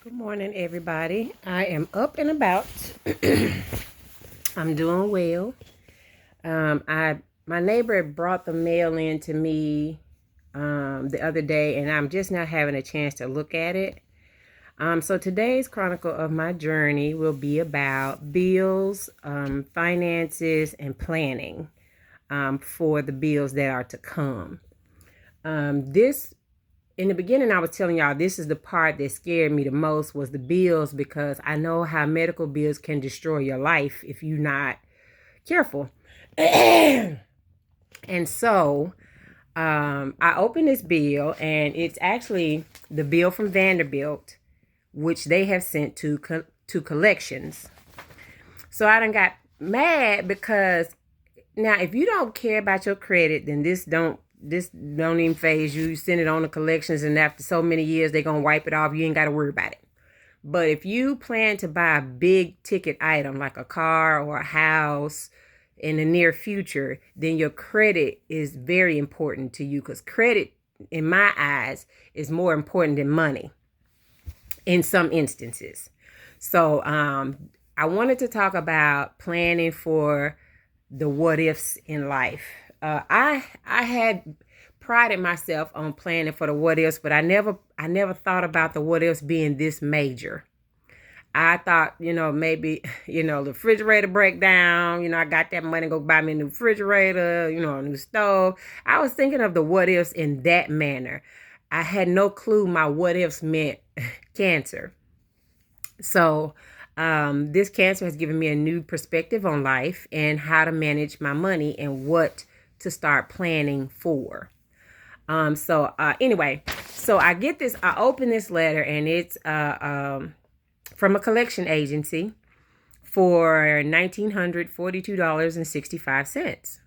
Good morning, everybody. I am up and about. I'm doing well. My neighbor brought the mail in to me the other day, and I'm just not having a chance to look at it. So today's chronicle of my journey will be about bills, finances, and planning for the bills that are to come. This In the beginning, I was telling y'all this is the part that scared me the most was the bills, because I know how medical bills can destroy your life if you're not careful. And so I opened this bill, and it's actually the bill from Vanderbilt, which they have sent to collections. So I done got mad because now if you don't care about your credit, then this don't even phase you. You send it on to collections, and after so many years, they're going to wipe it off. You ain't got to worry about it. But if you plan to buy a big ticket item like a car or a house in the near future, then your credit is very important to you, because credit, in my eyes, is more important than money in some instances. So I wanted to talk about planning for the what ifs in life. I had prided myself on planning for the what ifs, but I never thought about the what ifs being this major. I thought, maybe, the refrigerator break down, I got that money, go buy me a new refrigerator, a new stove. I was thinking of the what ifs in that manner. I had no clue my what ifs meant cancer. So this cancer has given me a new perspective on life and how to manage my money and what to start planning for. Anyway, so I open this letter, and it's from a collection agency for $1,942.65.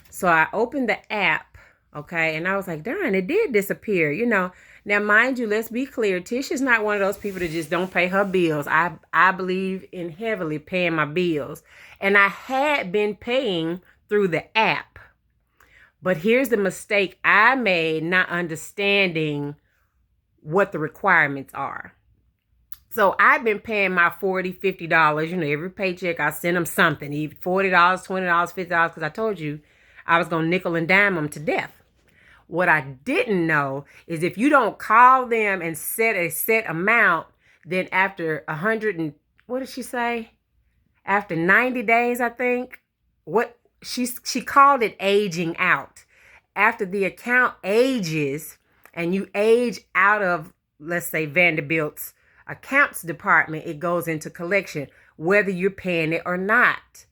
So I opened the app, okay, and I was like, darn, it did disappear, Now, mind you, let's be clear. Tisha's not one of those people that just don't pay her bills. I believe in heavily paying my bills. And I had been paying through the app. But here's the mistake I made, not understanding what the requirements are. So I've been paying my $40, $50, every paycheck. I send them something, even $40, $20, $50, because I told you I was going to nickel and dime them to death. What I didn't know is if you don't call them and set a set amount, then after 100 and, what did she say? After 90 days, I think, she called it aging out. After the account ages and you age out of, let's say, Vanderbilt's accounts department, it goes into collection, whether you're paying it or not.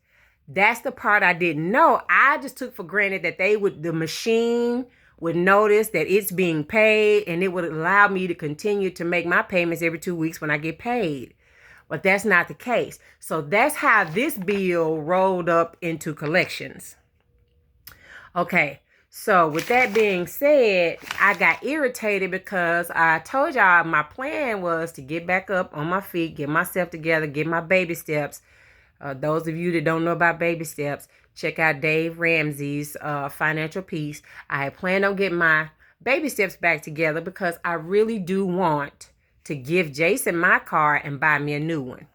That's the part I didn't know. I just took for granted that the machine would notice that it's being paid, and it would allow me to continue to make my payments every 2 weeks when I get paid. But that's not the case. So that's how this bill rolled up into collections. Okay, so with that being said, I got irritated because I told y'all my plan was to get back up on my feet, get myself together, get my baby steps. Those of you that don't know about baby steps, check out Dave Ramsey's Financial Peace. I had planned on getting my baby steps back together because I really do want to give Jason my car and buy me a new one.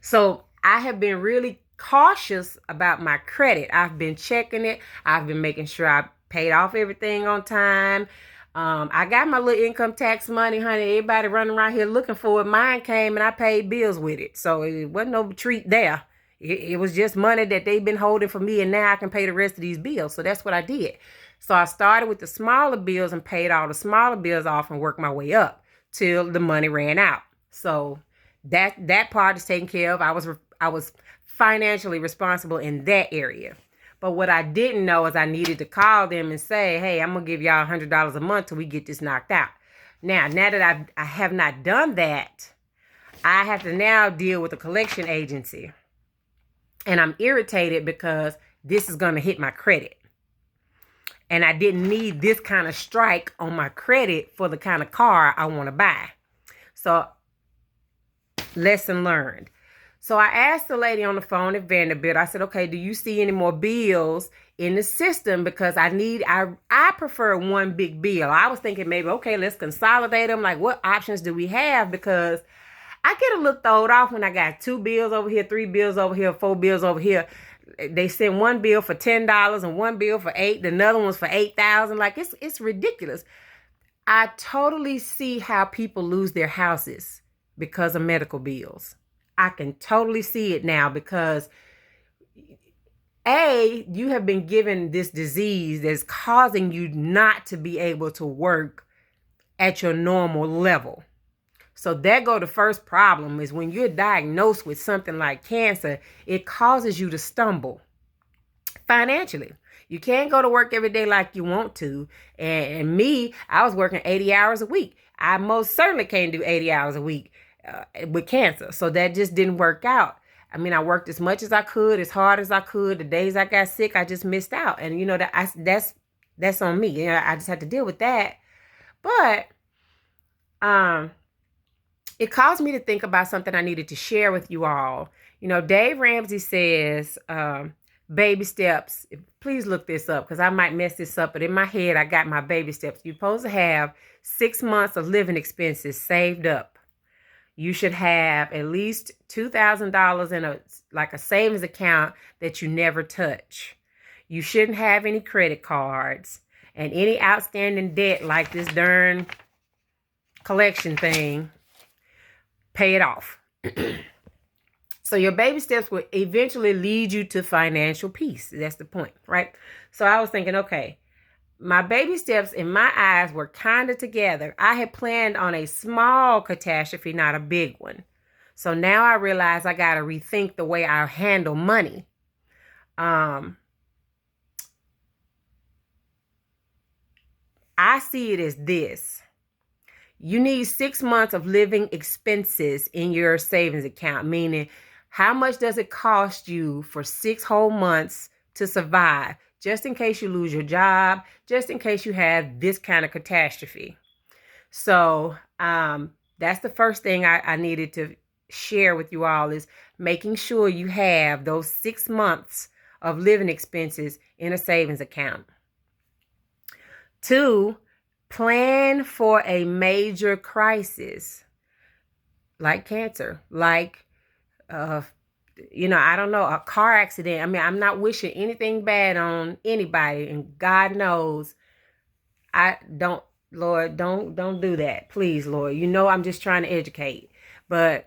So I have been really cautious about my credit. I've been checking it. I've been making sure I paid off everything on time. I got my little income tax money, honey. Everybody running around here looking for it. Mine came and I paid bills with it. So it wasn't no treat there. It was just money that they've been holding for me, and now I can pay the rest of these bills. So that's what I did. So I started with the smaller bills and paid all the smaller bills off and worked my way up till the money ran out. So that part is taken care of. I was financially responsible in that area. But what I didn't know is I needed to call them and say, hey, I'm going to give y'all $100 a month till we get this knocked out. Now that I have not done that, I have to now deal with a collection agency. And I'm irritated because this is going to hit my credit. And I didn't need this kind of strike on my credit for the kind of car I want to buy. So, lesson learned. So I asked the lady on the phone at Vanderbilt, I said, okay, do you see any more bills in the system because I prefer one big bill. I was thinking maybe, okay, let's consolidate them. Like, what options do we have? Because I get a little thrown off when I got 2 bills over here, 3 bills over here, 4 bills over here. They send one bill for $10 and one bill for $8. Another one's for $8,000. Like, it's ridiculous. I totally see how people lose their houses because of medical bills. I can totally see it now because you have been given this disease that's causing you not to be able to work at your normal level. So there go the first problem is when you're diagnosed with something like cancer, it causes you to stumble financially. You can't go to work every day like you want to. And me, I was working 80 hours a week. I most certainly can't do 80 hours a week with cancer. So that just didn't work out. I mean, I worked as much as I could, as hard as I could. The days I got sick, I just missed out. And you know, that's on me. You know, I just had to deal with that. But it caused me to think about something I needed to share with you all. You know, Dave Ramsey says, baby steps. Please look this up because I might mess this up. But in my head, I got my baby steps. You're supposed to have 6 months of living expenses saved up. You should have at least $2,000 in a savings account that you never touch. You shouldn't have any credit cards and any outstanding debt like this darn collection thing. Pay it off. So your baby steps will eventually lead you to financial peace. That's the point, right? So I was thinking, okay, my baby steps in my eyes were kind of together. I had planned on a small catastrophe, not a big one. So now I realize I got to rethink the way I handle money. I see it as this. You need 6 months of living expenses in your savings account, meaning how much does it cost you for 6 whole months to survive, just in case you lose your job, just in case you have this kind of catastrophe. So that's the first thing I needed to share with you all is making sure you have those 6 months of living expenses in a savings account. 2, plan for a major crisis like cancer, like, I don't know, a car accident. I mean, I'm not wishing anything bad on anybody, and God knows Lord, don't do that. Please, Lord. You know, I'm just trying to educate, but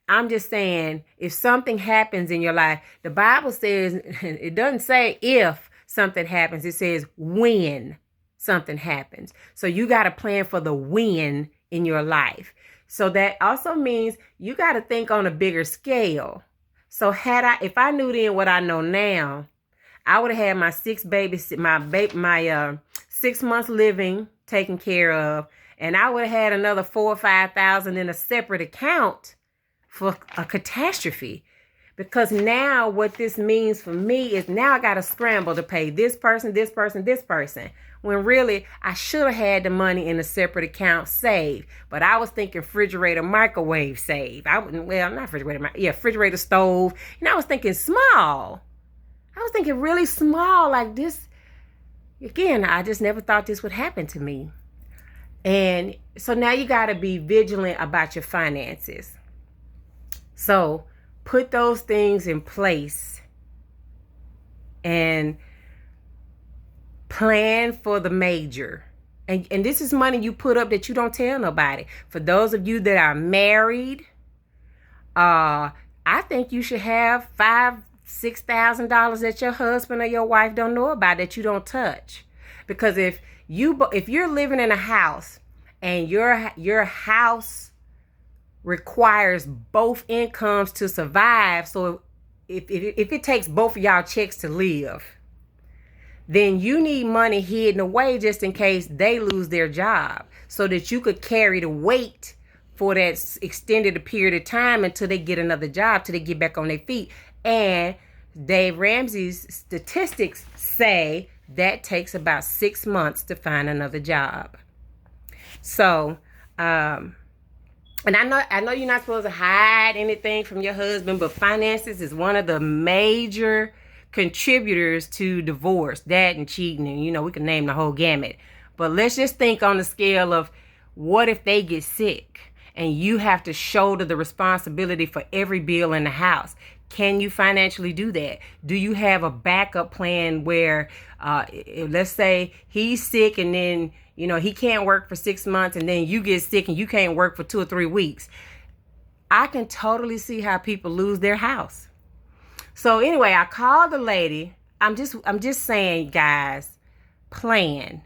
I'm just saying, if something happens in your life, the Bible says, it doesn't say if something happens, it says when something happens. So you got to plan for the when in your life. So that also means you got to think on a bigger scale. So if I knew then what I know now, I would have had my 6 months living taken care of, and I would have had another $4,000 or $5,000 in a separate account for a catastrophe. Because now what this means for me is now I got to scramble to pay this person, this person, this person. When really I should have had the money in a separate account saved. But I was thinking refrigerator, microwave saved. Not refrigerator, refrigerator, stove. And I was thinking small. I was thinking really small like this. Again, I just never thought this would happen to me. And so now you got to be vigilant about your finances. So put those things in place and plan for the major. And this is money you put up that you don't tell nobody. For those of you that are married, I think you should have $5,000-$6,000 that your husband or your wife don't know about, that you don't touch. Because if you're living in a house and your house requires both incomes to survive, so if it takes both of y'all checks to live, then you need money hidden away just in case they lose their job, so that you could carry the weight for that extended period of time until they get another job, till they get back on their feet. And Dave Ramsey's statistics say that takes about 6 months to find another job. So, and I know you're not supposed to hide anything from your husband, but finances is one of the major contributors to divorce, that and cheating, and we can name the whole gamut. But let's just think on the scale of, what if they get sick and you have to shoulder the responsibility for every bill in the house? Can you financially do that? Do you have a backup plan where, let's say he's sick and then, he can't work for 6 months, and then you get sick and you can't work for 2 or 3 weeks? I can totally see how people lose their house. So anyway, I called the lady. I'm just saying, guys, plan,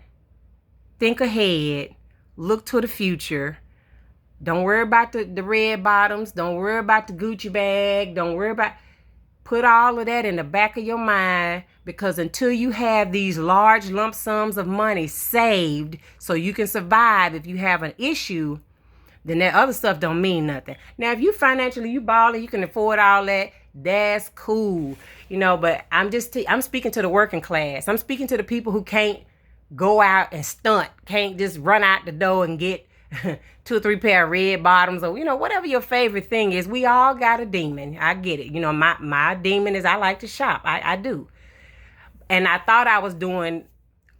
think ahead, look to the future. Don't worry about the red bottoms. Don't worry about the Gucci bag. Don't worry about, put all of that in the back of your mind, because until you have these large lump sums of money saved so you can survive if you have an issue, then that other stuff don't mean nothing. Now, if you financially, you balling, you can afford all that, that's cool. But I'm speaking to the working class. I'm speaking to the people who can't go out and stunt, can't just run out the door and get 2 or 3 pair of red bottoms, or whatever your favorite thing is. We all got a demon. I get it. My demon is I like to shop. I do. And I thought I was doing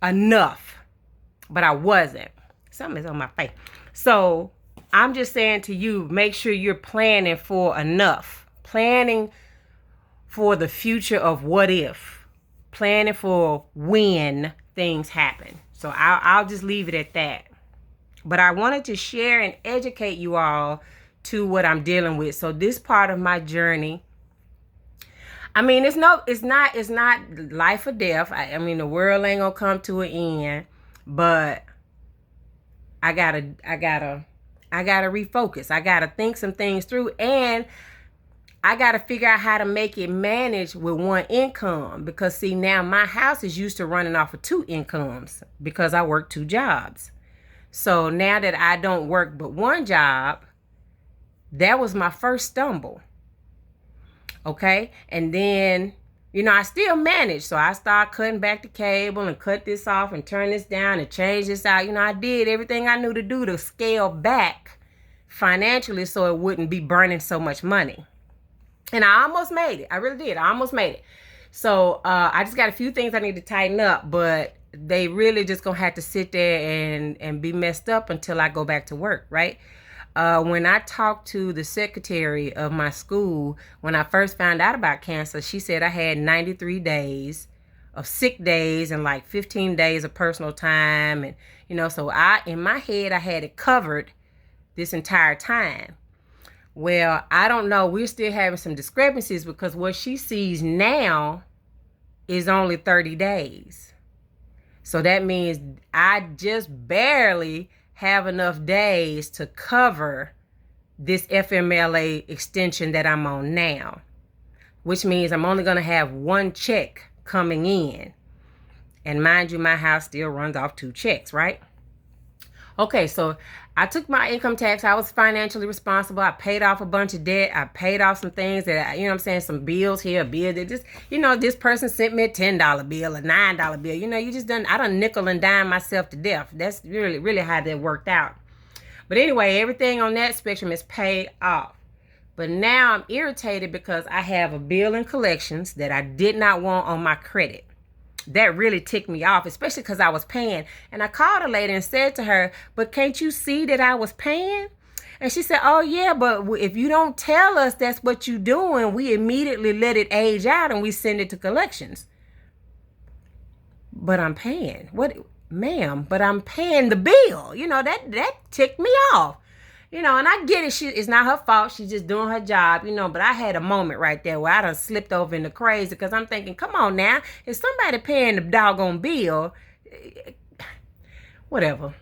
enough, but I wasn't. Something is on my face. So I'm just saying to you, make sure you're planning for enough, planning for the future of what if, planning for when things happen. So I'll just leave it at that. But I wanted to share and educate you all to what I'm dealing with. So this part of my journey, it's not life or death. The world ain't gonna come to an end, but I gotta refocus. I gotta think some things through, and I gotta figure out how to make it manage with one income, because see, now my house is used to running off of 2 incomes because I work 2 jobs. So now that I don't work but 1 job, that was my first stumble. Okay. And then, I still managed. So I started cutting back the cable and cut this off and turn this down and change this out. I did everything I knew to do to scale back financially so it wouldn't be burning so much money. And I almost made it. I really did. I almost made it. So I just got a few things I need to tighten up, but they really just gonna have to sit there and be messed up until I go back to work, right? When I talked to the secretary of my school, when I first found out about cancer, she said I had 93 days of sick days and like 15 days of personal time. And, so in my head, I had it covered this entire time. Well, I don't know. We're still having some discrepancies, because what she sees now is only 30 days. So that means I just barely have enough days to cover this FMLA extension that I'm on now, which means I'm only going to have 1 check coming in. And mind you, my house still runs off 2 checks, right? Okay, so I took my income tax. I was financially responsible. I paid off a bunch of debt. I paid off some things that, some bills here, a bill that just, this person sent me a $10 bill, a $9 bill. I done nickel and dime myself to death. That's really, really how that worked out. But anyway, everything on that spectrum is paid off. But now I'm irritated because I have a bill in collections that I did not want on my credit. That really ticked me off, especially because I was paying. And I called a lady and said to her, but can't you see that I was paying? And she said, oh, yeah, but if you don't tell us that's what you're doing, we immediately let it age out and we send it to collections. But I'm paying. What, ma'am? But I'm paying the bill. That ticked me off. And I get it. It's not her fault. She's just doing her job, but I had a moment right there where I done slipped over into crazy, because I'm thinking, come on now, if somebody paying the doggone bill, whatever.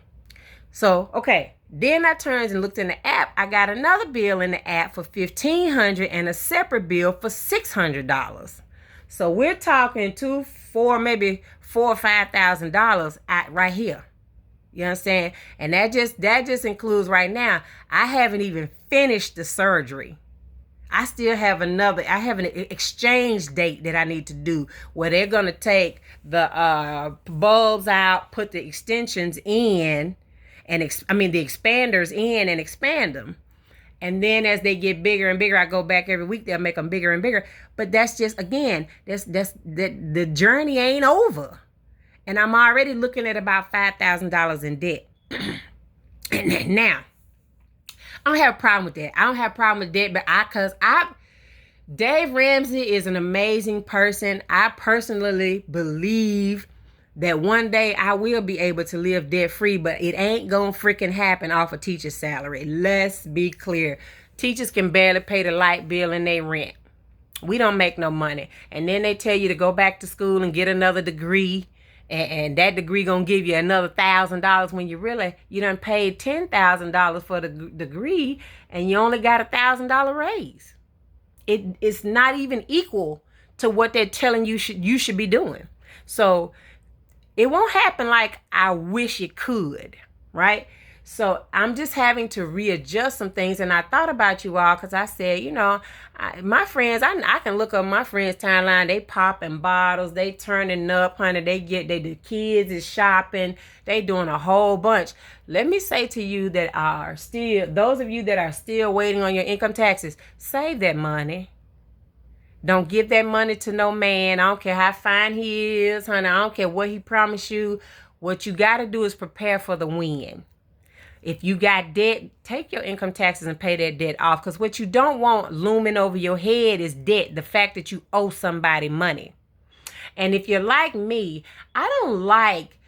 So, okay. Then I turned and looked in the app. I got another bill in the app for $1,500 and a separate bill for $600. So we're talking maybe $4,000 or $5,000 right here. You understand? And that just includes right now, I haven't even finished the surgery. I have an exchange date that I need to do where they're going to take the bulbs out, put the extensions in, and the expanders in and expand them. And then as they get bigger and bigger, I go back every week, they'll make them bigger and bigger. But that's just, again, that's the journey ain't over. And I'm already looking at about $5,000 in debt. Now, I don't have a problem with that. I don't have a problem with debt, but Dave Ramsey is an amazing person. I personally believe that one day I will be able to live debt free, but it ain't gonna freaking happen off a teacher's salary. Let's be clear. Teachers can barely pay the light bill and they rent. We don't make no money. And then they tell you to go back to school and get another degree. And that degree gonna give you another $1,000 when you done paid $10,000 for the degree and you only got $1,000 raise. It's not even equal to what they're telling you should be doing. So it won't happen like I wish it could, right? So I'm just having to readjust some things. And I thought about you all because I said, my friends, I can look up my friends' timeline. They popping bottles. They turning up, honey. The kids is shopping. They doing a whole bunch. Let me say to you those of you that are still waiting on your income taxes, save that money. Don't give that money to no man. I don't care how fine he is, honey. I don't care what he promised you. What you got to do is prepare for the win. If you got debt, take your income taxes and pay that debt off. Because what you don't want looming over your head is debt. The fact that you owe somebody money. And if you're like me, I don't like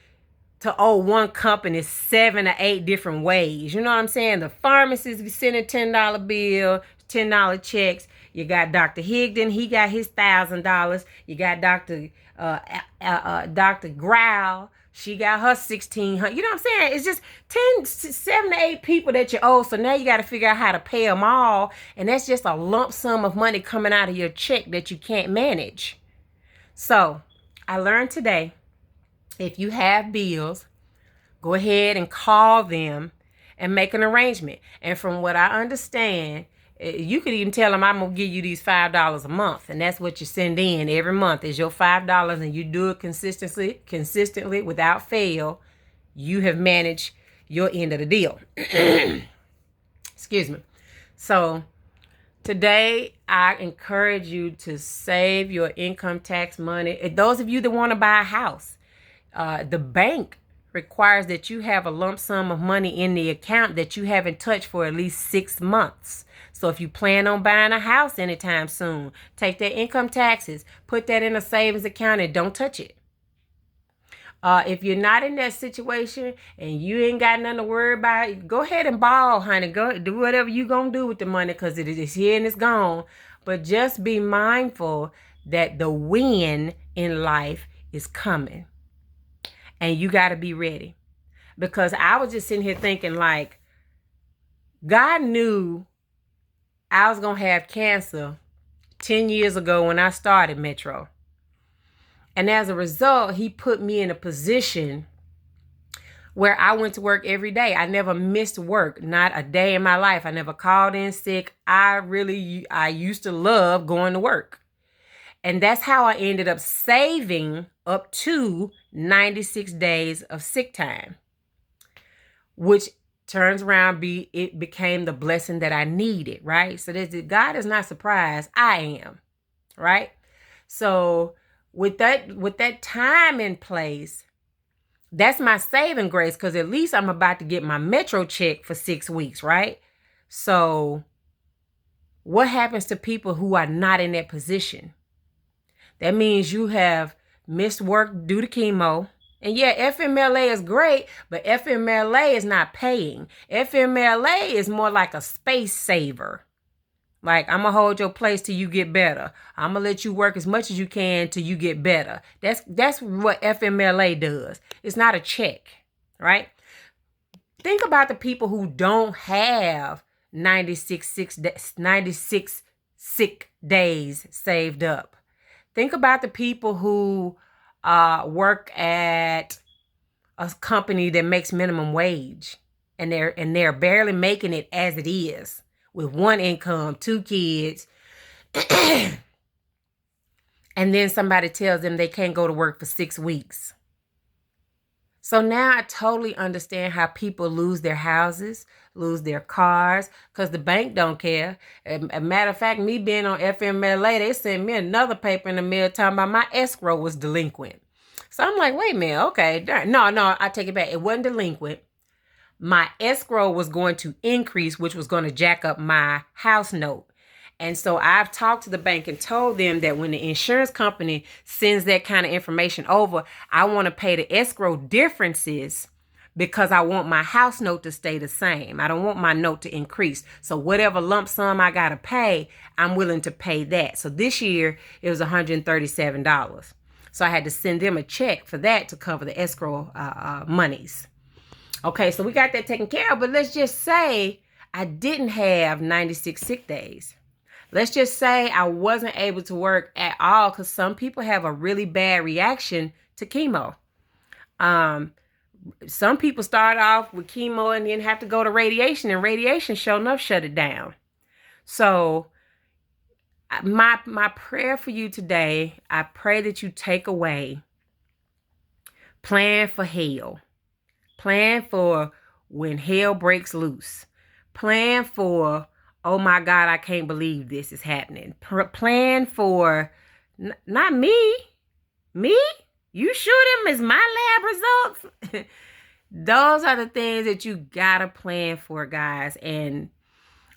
to owe one company 7 or 8 different ways. You know what I'm saying? The pharmacist be sending $10 bill, $10 checks. You got Dr. Higdon, he got his $1,000. You got Dr. Growl, she got her $1,600. You know what I'm saying? It's just 7 to 8 people that you owe. So now you got to figure out how to pay them all. And that's just a lump sum of money coming out of your check that you can't manage. So I learned today, if you have bills, go ahead and call them and make an arrangement. And from what I understand, you could even tell them, I'm going to give you these $5 a month. And that's what you send in every month is your $5. And you do it consistently without fail. You have managed your end of the deal. Excuse me. So today, I encourage you to save your income tax money. Those of you that want to buy a house, the bank requires that you have a lump sum of money in the account that you haven't touched for at least 6 months. So if you plan on buying a house anytime soon, take that income taxes, put that in a savings account and don't touch it. If you're not in that situation and you ain't got nothing to worry about, go ahead and borrow, honey. Go do whatever you gonna do with the money because it is here and it's gone. But just be mindful that the win in life is coming. And you got to be ready. Because I was just sitting here thinking like, God knew I was going to have cancer 10 years ago when I started Metro. And as a result, he put me in a position where I went to work every day. I never missed work, not a day in my life. I never called in sick. I used to love going to work. And that's how I ended up saving up to 96 days of sick time, which turns around it became the blessing that I needed, right? So God is not surprised. I am, right? So with that time in place, that's my saving grace because at least I'm about to get my Metro check for 6 weeks, right? So what happens to people who are not in that position? That means you have missed work due to chemo. And yeah, FMLA is great, but FMLA is not paying. FMLA is more like a space saver. Like, I'm going to hold your place till you get better. I'm going to let you work as much as you can till you get better. That's what FMLA does. It's not a check, right? Think about the people who don't have 96 sick days saved up. Think about the people who work at a company that makes minimum wage and they're barely making it as it is with 1 income, 2 kids. And then somebody tells them they can't go to work for 6 weeks. So now I totally understand how people lose their houses, lose their cars, because the bank don't care. A matter of fact, me being on FMLA, they sent me another paper in the mail talking about my escrow was delinquent. So I'm like, wait a minute, okay. No, I take it back. It wasn't delinquent. My escrow was going to increase, which was going to jack up my house note. And so I've talked to the bank and told them that when the insurance company sends that kind of information over, I want to pay the escrow differences because I want my house note to stay the same. I don't want my note to increase. So whatever lump sum I got to pay, I'm willing to pay that. So this year it was $137. So I had to send them a check for that to cover the escrow monies. Okay, so we got that taken care of, but let's just say I didn't have 96 sick days. Let's just say I wasn't able to work at all because some people have a really bad reaction to chemo. Some people start off with chemo and then have to go to radiation, and radiation sure enough shut it down. So my prayer for you today, I pray that you take away, plan for hell. Plan for when hell breaks loose. Plan for, oh my God, I can't believe this is happening. Plan for, not me. Me? You sure them is my lab results? Those are the things that you gotta plan for, guys. And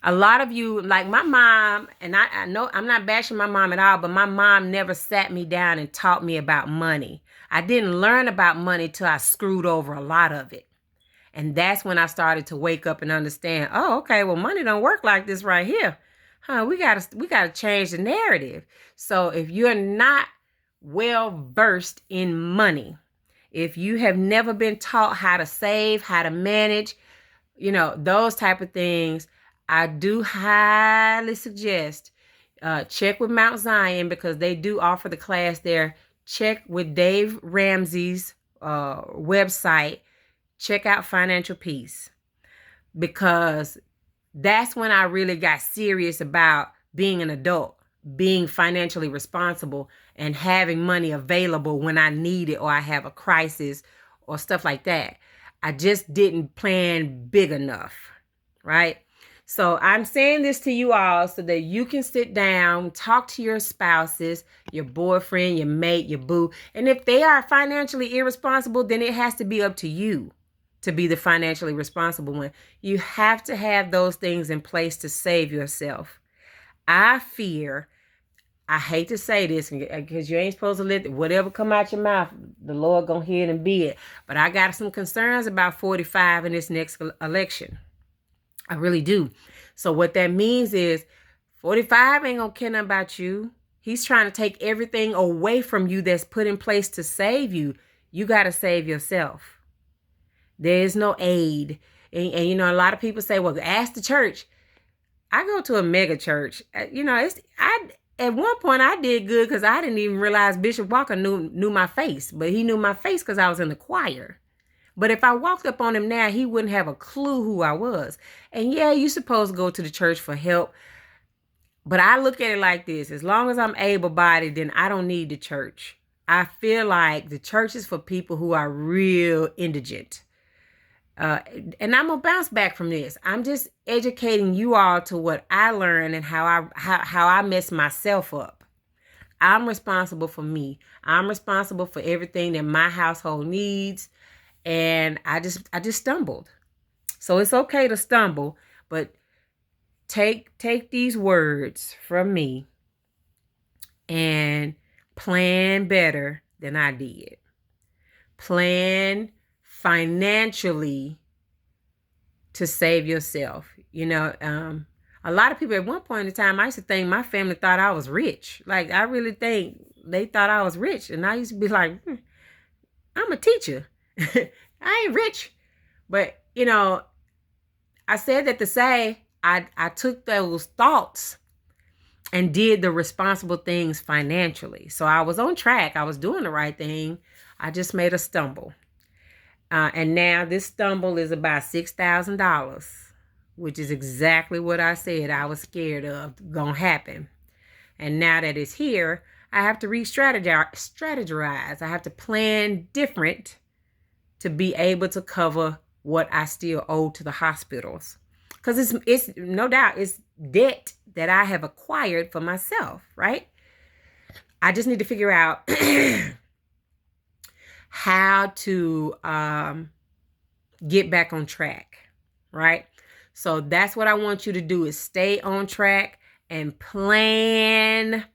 a lot of you, like my mom, and I know I'm not bashing my mom at all, but my mom never sat me down and taught me about money. I didn't learn about money till I screwed over a lot of it. And that's when I started to wake up and understand, oh, okay, well, money don't work like this right here. We gotta change the narrative. So if you're not well versed in money, if you have never been taught how to save, how to manage, those type of things, I do highly suggest check with Mount Zion, because they do offer the class there. Check with Dave Ramsey's website. Check out Financial Peace, because that's when I really got serious about being an adult, being financially responsible, and having money available when I need it or I have a crisis or stuff like that. I just didn't plan big enough, right? So I'm saying this to you all so that you can sit down, talk to your spouses, your boyfriend, your mate, your boo. And if they are financially irresponsible, then it has to be up to you to be the financially responsible one. You have to have those things in place to save yourself. I hate to say this because you ain't supposed to let whatever come out your mouth, the Lord gonna hear it and be it. But I got some concerns about 45 in this next election. I really do. So what that means is 45 ain't gonna care nothing about you. He's trying to take everything away from you that's put in place to save you. You got to save yourself. There is no aid. And a lot of people say, well, ask the church. I go to a mega church. At one point I did good because I didn't even realize Bishop Walker knew my face. But he knew my face because I was in the choir. But if I walked up on him now, he wouldn't have a clue who I was. And yeah, you're supposed to go to the church for help. But I look at it like this. As long as I'm able-bodied, then I don't need the church. I feel like the church is for people who are real indigent. And I'm going to bounce back from this. I'm just educating you all to what I learned and how I mess myself up. I'm responsible for me. I'm responsible for everything that my household needs. And I just stumbled. So it's okay to stumble, but take these words from me and plan better than I did. Plan financially to save yourself. A lot of people at one point in time, I used to think my family thought I was rich. Like, I really think they thought I was rich. And I used to be like, I'm a teacher. I ain't rich. But, I said that to say I took those thoughts and did the responsible things financially. So I was on track. I was doing the right thing. I just made a stumble. And now this stumble is about $6,000, which is exactly what I said I was scared of gonna happen. And now that it's here, I have to strategize. I have to plan different to be able to cover what I still owe to the hospitals. Because it's no doubt it's debt that I have acquired for myself, right? I just need to figure out how to get back on track, right? So that's what I want you to do, is stay on track and plan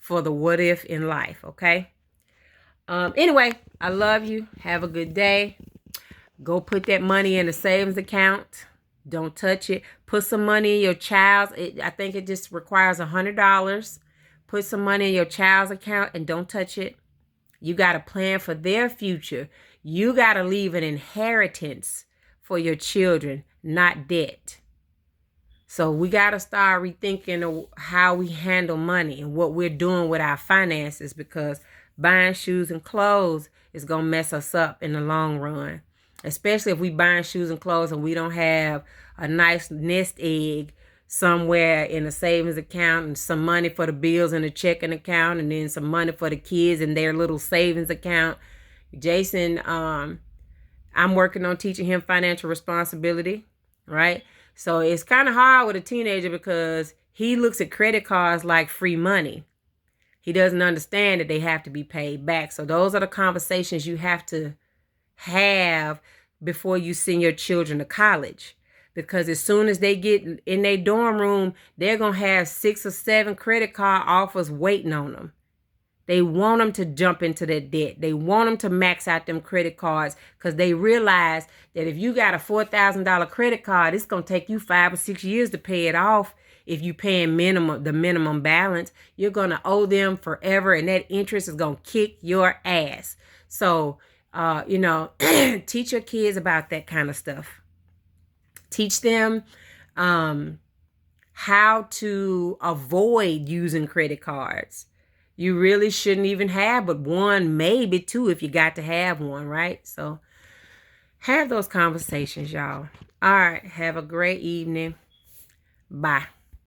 for the what if in life, okay? Anyway, I love you. Have a good day. Go put that money in a savings account. Don't touch it. Put some money in your child's. I think it just requires $100. Put some money in your child's account and don't touch it. You got to plan for their future. You got to leave an inheritance for your children, not debt. So we got to start rethinking how we handle money and what we're doing with our finances, because buying shoes and clothes is going to mess us up in the long run. Especially if we buying shoes and clothes and we don't have a nice nest egg somewhere in a savings account and some money for the bills in a checking account and then some money for the kids in their little savings account. Jason, I'm working on teaching him financial responsibility, right? So it's kind of hard with a teenager because he looks at credit cards like free money. He doesn't understand that they have to be paid back. So those are the conversations you have to have before you send your children to college. Because as soon as they get in their dorm room, they're going to have 6 or 7 credit card offers waiting on them. They want them to jump into that debt. They want them to max out them credit cards because they realize that if you got a $4,000 credit card, it's going to take you 5 or 6 years to pay it off. If you paying the minimum balance, you're going to owe them forever, and that interest is going to kick your ass. So, teach your kids about that kind of stuff. Teach them how to avoid using credit cards. You really shouldn't even have but one, maybe 2 if you got to have one, right? So have those conversations, y'all. All right. Have a great evening. Bye.